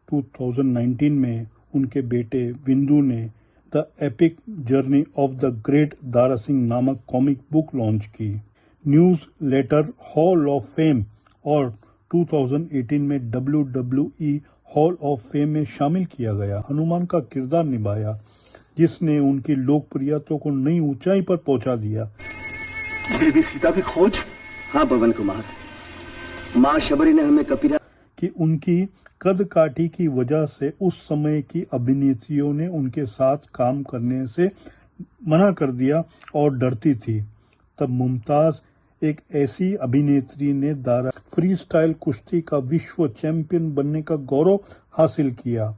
2019 में उनके बेटे विंदु ने the epic journey of the great Dara Singh नामक कॉमिक बुक लॉन्च की। Newsletter hall of fame और 2018 में WWE हॉल ऑफ फेम में शामिल किया गया। हनुमान का किरदार निभाया जिसने उनकी लोकप्रियता को नई ऊंचाई पर पहुंचा दिया। देवी सीता की खोज। हाँ पवन कुमार, माँ शबरी ने हमें कपिला कि उनकी कद काठी की वजह से उस समय की अभिनेत्रियों ने उनके साथ काम करने से मना कर दिया और डरती थी। तब मुमताज एक ऐसी अभिनेत्री ने दारा फ्री स्टाइल कुश्ती का विश्व चैंपियन बनने का गौरव हासिल किया।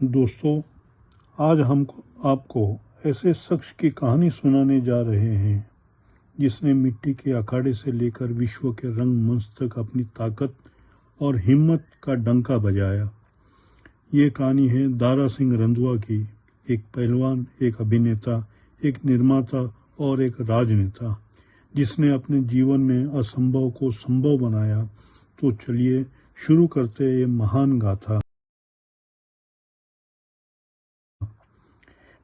दोस्तों, आज हम आपको ऐसे शख्स की कहानी सुनाने जा रहे हैं जिसने मिट्टी के अखाड़े से लेकर विश्व के रंगमंच तक अपनी ताकत और हिम्मत का डंका बजाया। ये कहानी है दारा सिंह रंधवा की, एक पहलवान, एक अभिनेता, एक निर्माता और एक राजनेता जिसने अपने जीवन में असंभव को संभव बनाया। तो चलिए शुरू करते हैं ये महान गाथा।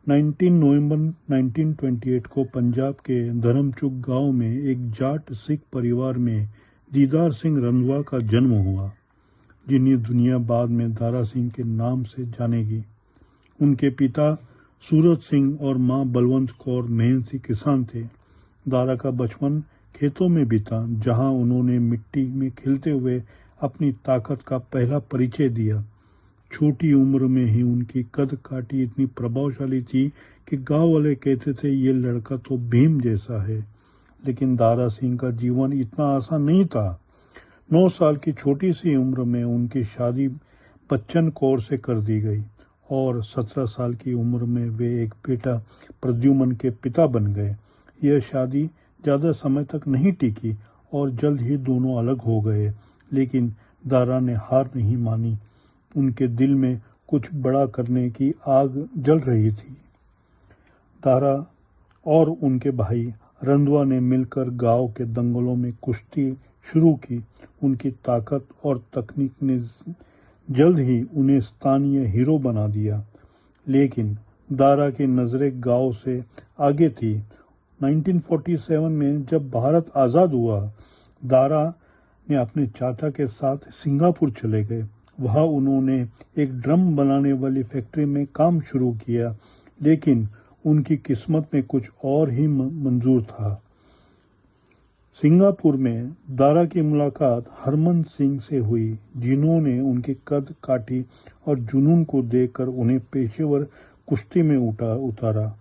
19 नवंबर 1928 को पंजाब के धर्मचुक गांव में एक जाट सिख परिवार में दीदार सिंह रंधवा का जन्म हुआ, जिन्हें दुनिया बाद में दारा सिंह के नाम से जानेगी। उनके पिता सूरत सिंह और मां बलवंत कौर मेहनती किसान थे। दारा का बचपन खेतों में बीता, जहां उन्होंने मिट्टी में खेलते हुए अपनी ताकत का पहला परिचय दिया। छोटी उम्र में ही उनकी कद काठी इतनी प्रभावशाली थी कि गांव वाले कहते थे ये लड़का तो भीम जैसा है। लेकिन दारा सिंह का जीवन इतना आसान नहीं था। 9 साल की छोटी सी उम्र में उनकी शादी बच्चन कौर से कर दी गई और 17 साल की उम्र में वे एक बेटा प्रद्युमन के पिता बन गए। यह शादी ज़्यादा समय तक नहीं टिकी और जल्द ही दोनों अलग हो गए, लेकिन दारा ने हार नहीं मानी। उनके दिल में कुछ बड़ा करने की आग जल रही थी। दारा और उनके भाई रंधवा ने मिलकर गांव के दंगलों में कुश्ती शुरू की। उनकी ताकत और तकनीक ने जल्द ही उन्हें स्थानीय हीरो बना दिया। लेकिन दारा की नज़रें गांव से आगे थी। 1947 में जब भारत आज़ाद हुआ, दारा ने अपने चाचा के साथ सिंगापुर चले गए। वहाँ उन्होंने एक ड्रम बनाने वाली फैक्ट्री में काम शुरू किया, लेकिन उनकी किस्मत में कुछ और ही मंजूर था। सिंगापुर में दारा की मुलाकात हरमन सिंह से हुई, जिन्होंने उनके कद काठी और जुनून को देखकर उन्हें पेशेवर कुश्ती में उतारा।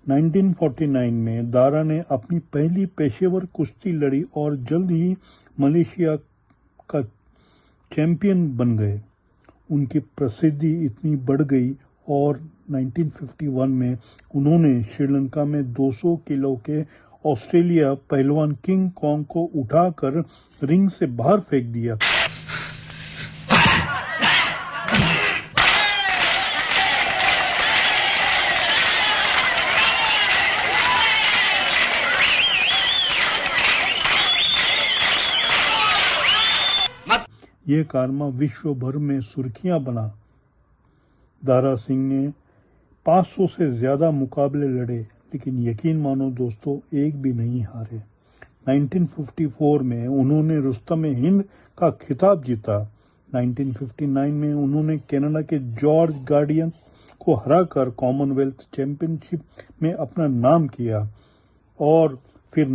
1949 में दारा ने अपनी पहली पेशेवर कुश्ती लड़ी और जल्द ही मलेशिया का चैंपियन बन गए। उनकी प्रसिद्धि इतनी बढ़ गई और 1951 में उन्होंने श्रीलंका में 200 किलो के ऑस्ट्रेलिया पहलवान किंग कॉन्ग को उठाकर रिंग से बाहर फेंक दिया। ये कारनामा विश्व भर में सुर्खियां बना। दारा सिंह ने 500 से ज्यादा मुकाबले लड़े, लेकिन यकीन मानो दोस्तों, एक भी नहीं हारे। 1954 में उन्होंने रुस्तम-ए-हिंद का खिताब जीता। 1959 में उन्होंने कनाडा के जॉर्ज गार्डियन को हराकर कॉमनवेल्थ चैंपियनशिप में अपना नाम किया और फिर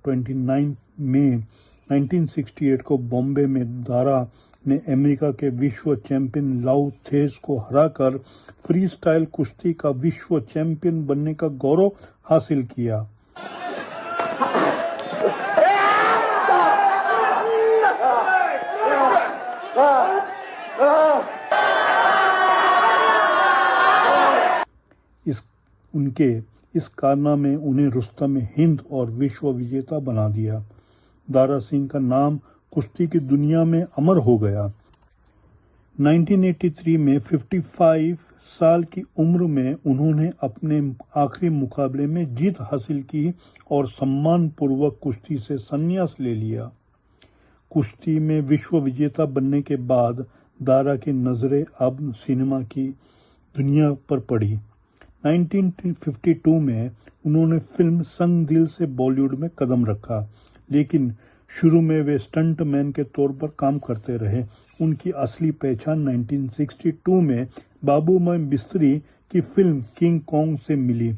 29 मई 1968 को बॉम्बे में दारा ने अमेरिका के विश्व चैंपियन लाउ थेस को हराकर फ्री स्टाइल कुश्ती का विश्व चैंपियन बनने का गौरव हासिल किया। इस कारनामे में उन्हें रुस्तम-ए-हिंद और विश्व विजेता बना दिया। दारा सिंह का नाम कुश्ती की दुनिया में अमर हो गया। 1983 में 55 साल की उम्र में उन्होंने अपने आखिरी मुकाबले में जीत हासिल की और सम्मानपूर्वक कुश्ती से संन्यास ले लिया। कुश्ती में विश्व विजेता बनने के बाद दारा की नज़रें अब सिनेमा की दुनिया पर पड़ी। 1952 में उन्होंने फिल्म संग दिल से बॉलीवुड में कदम रखा, लेकिन शुरू में वे स्टंट मैन के तौर पर काम करते रहे। उनकी असली पहचान 1962 में बाबू मैं बिस्तरी की फिल्म किंग कॉन्ग से मिली,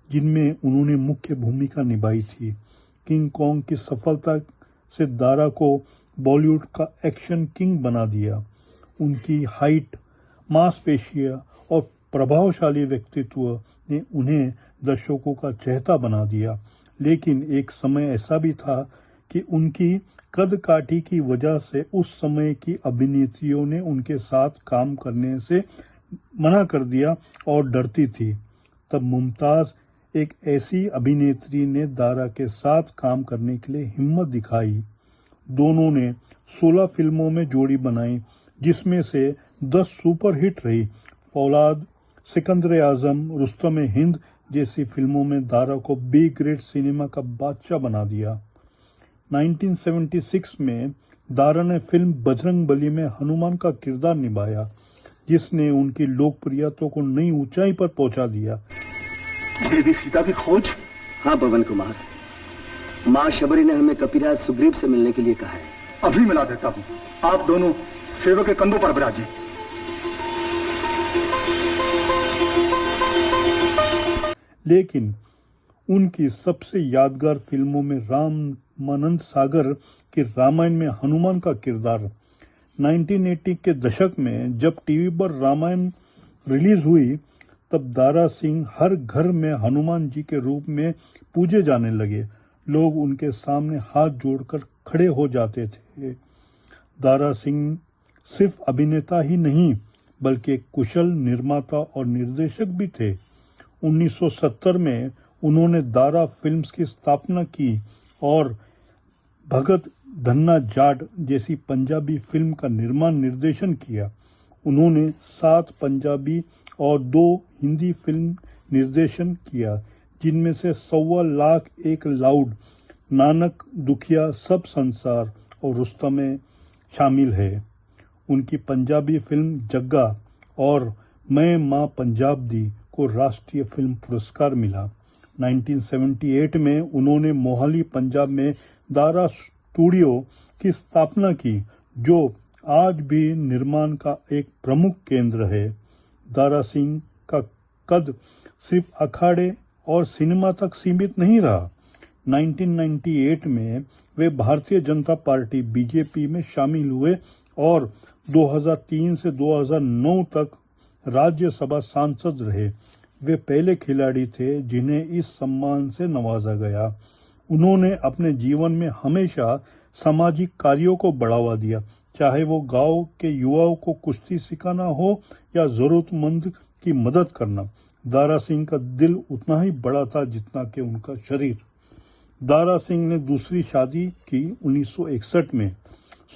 जिनमें उन्होंने मुख्य भूमिका निभाई थी। किंग कॉन्ग की सफलता से दारा को बॉलीवुड का एक्शन किंग बना दिया। उनकी हाइट, मांसपेशियां और प्रभावशाली व्यक्तित्व ने उन्हें दर्शकों का चहेता बना दिया, लेकिन एक समय ऐसा भी था कि उनकी कद-काठी की वजह से उस समय की अभिनेत्रियों ने उनके साथ काम करने से मना कर दिया और डरती थी। तब मुमताज, एक ऐसी अभिनेत्री, ने दारा के साथ काम करने के लिए हिम्मत दिखाई। दोनों ने 16 फिल्मों में जोड़ी बनाई, जिसमें से 10 सुपरहिट रही। फौलाद, सिकंदर आजम, रुस्तम हिंद जैसी फिल्मों में दारा को बी ग्रेड सिनेमा का बादशाह बना दिया। 1976 में दारा ने फिल्म बजरंगबली में हनुमान का किरदार निभाया, जिसने उनकी लोकप्रियता को नई ऊंचाई पर पहुंचा दिया। देवी सीता की खोज? हाँ पवन कुमार, माँ शबरी ने हमें कपिराज सुग्रीव से मिलने के लिए कहा है। अभी मिला देता हूँ। आप दोनों सेवक के कंधों पर विराजिए। लेकिन उनकी सबसे यादगार फिल्मों में रामानंद सागर के रामायण में हनुमान का किरदार। 1980 के दशक में जब टीवी पर रामायण रिलीज हुई, तब दारा सिंह हर घर में हनुमान जी के रूप में पूजे जाने लगे। लोग उनके सामने हाथ जोड़कर खड़े हो जाते थे। दारा सिंह सिर्फ अभिनेता ही नहीं, बल्कि एक कुशल निर्माता और निर्देशक भी थे। 1970 में उन्होंने दारा फिल्म्स की स्थापना की और भगत धन्ना जाट जैसी पंजाबी फिल्म का निर्माण निर्देशन किया। उन्होंने 7 पंजाबी और 2 हिंदी फिल्म निर्देशन किया, जिनमें से 1.25 लाख एक लाउड, नानक दुखिया, सब संसार और रुस्तम शामिल है। उनकी पंजाबी फिल्म जग्गा और मैं मां पंजाब दी को राष्ट्रीय फिल्म पुरस्कार मिला। 1978 में उन्होंने मोहाली, पंजाब में दारा स्टूडियो की स्थापना की, जो आज भी निर्माण का एक प्रमुख केंद्र है। दारा सिंह का कद सिर्फ अखाड़े और सिनेमा तक सीमित नहीं रहा। 1998 में वे भारतीय जनता पार्टी बीजेपी में शामिल हुए और 2003 से 2009 तक राज्यसभा सांसद रहे। वे पहले खिलाड़ी थे जिन्हें इस सम्मान से नवाजा गया। उन्होंने अपने जीवन में हमेशा सामाजिक कार्यों को बढ़ावा दिया, चाहे वो गांव के युवाओं को कुश्ती सिखाना हो या जरूरतमंद की मदद करना। दारा सिंह का दिल उतना ही बड़ा था जितना कि उनका शरीर। दारा सिंह ने दूसरी शादी की 1961 में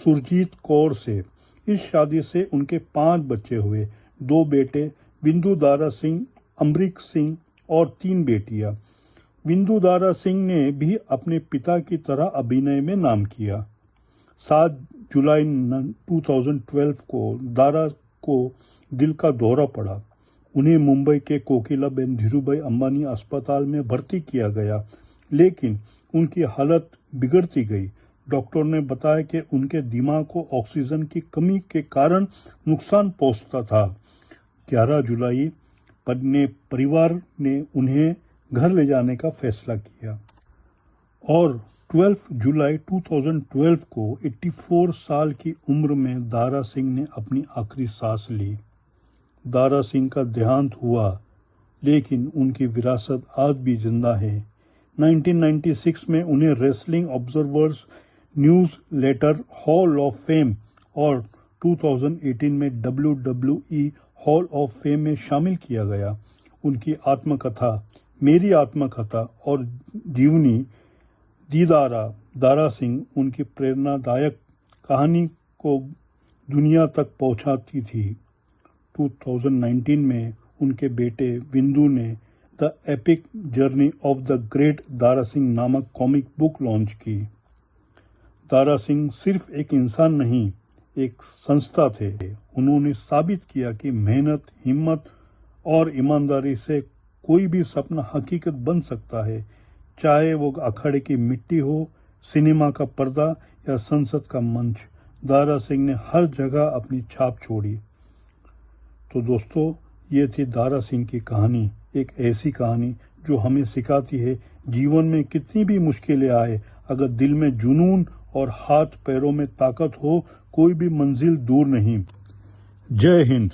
सुरजीत कौर से। इस शादी से उनके 5 बच्चे हुए, 2 बेटे बिंदु दारा सिंह, अमरीक सिंह और 3 बेटियां। बिंदु दारा सिंह ने भी अपने पिता की तरह अभिनय में नाम किया। 7 जुलाई 2012 को दारा को दिल का दौरा पड़ा। उन्हें मुंबई के कोकिलाबेन धीरूभाई अंबानी अस्पताल में भर्ती किया गया, लेकिन उनकी हालत बिगड़ती गई। डॉक्टर ने बताया कि उनके दिमाग को ऑक्सीजन की कमी के कारण नुकसान पहुंचता था। 11 जुलाई परिवार ने उन्हें घर ले जाने का फैसला किया और 12 जुलाई 2012 को 84 साल की उम्र में दारा सिंह ने अपनी आखिरी सांस ली। दारा सिंह का देहांत हुआ, लेकिन उनकी विरासत आज भी जिंदा है। 1996 में उन्हें wrestling observers newsletter hall of fame और 2018 में WWE हॉल ऑफ फेम में शामिल किया गया। उनकी आत्मकथा मेरी आत्मकथा और जीवनी दीदारा दारा सिंह उनकी प्रेरणादायक कहानी को दुनिया तक पहुंचाती थी। 2019 में उनके बेटे विंदु ने the epic journey of the great Dara Singh नामक कॉमिक बुक लॉन्च की। दारा सिंह सिर्फ एक इंसान नहीं, एक संस्था थे। उन्होंने साबित किया कि मेहनत, हिम्मत और ईमानदारी से कोई भी सपना हकीकत बन सकता है, चाहे वो अखाड़े की मिट्टी हो, सिनेमा का पर्दा या संसद का मंच। दारा सिंह ने हर जगह अपनी छाप छोड़ी। तो दोस्तों, ये थी दारा सिंह की कहानी, एक ऐसी कहानी जो हमें सिखाती है जीवन में कितनी भी मुश्किलें आए, अगर दिल में जुनून और हाथ पैरों में ताकत हो, कोई भी मंजिल दूर नहीं। जय हिंद।